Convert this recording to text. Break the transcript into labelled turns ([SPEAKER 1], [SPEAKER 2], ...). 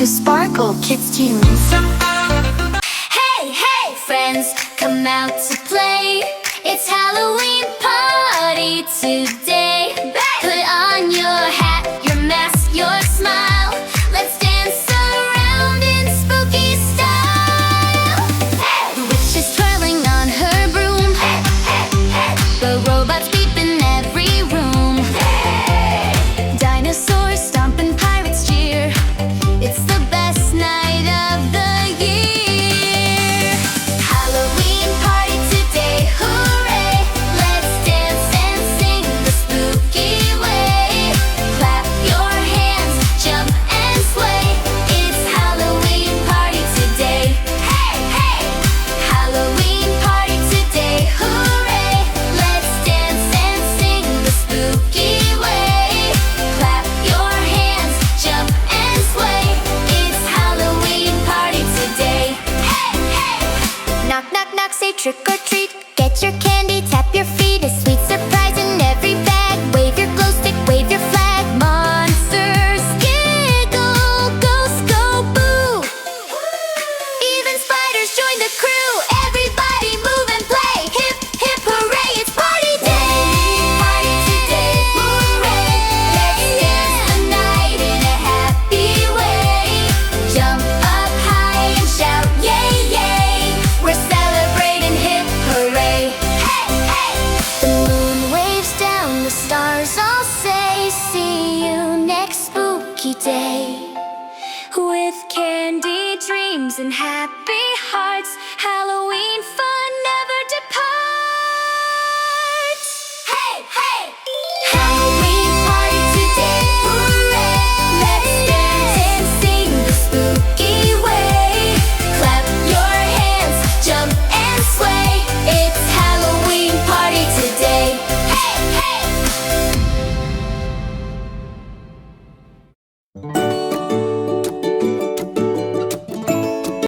[SPEAKER 1] to sparkle kids' tunes.
[SPEAKER 2] Hey, hey, friends, come out to play. It's Halloween party today. Put on your hat, your mask, your smile. Let's dance around in spooky style. The witch is twirling on her broom. The robots beep in every room. Dinosaurs stomp and pirates cheer. It's the best night of the year. Halloween party today, hooray! Let's dance and sing the spooky way. Clap your hands, jump and sway. It's Halloween party today. Hey, hey! Halloween party today, hooray! Let's dance and sing the spooky way. Clap your hands, jump and sway. It's Halloween party today. Hey, hey! Knock, knock, knock, say trick or treat. Get your candy, tap your feet. A sweet surprise in every bag. Wave your glow stick, wave your flag. Monsters giggle, ghosts go boo. Even spiders join the crew. Everybody move and play. Hip, hip, hooray, it's party day. Party today, hooray. Let's dance the night in a happy way. Jump up high and shout, yay, yay. We're celebrating, hip, hooray. Hey, hey. The moon waves down, the stars all say, see you next spooky day. With candy dreams and happy hearts, Halloween fun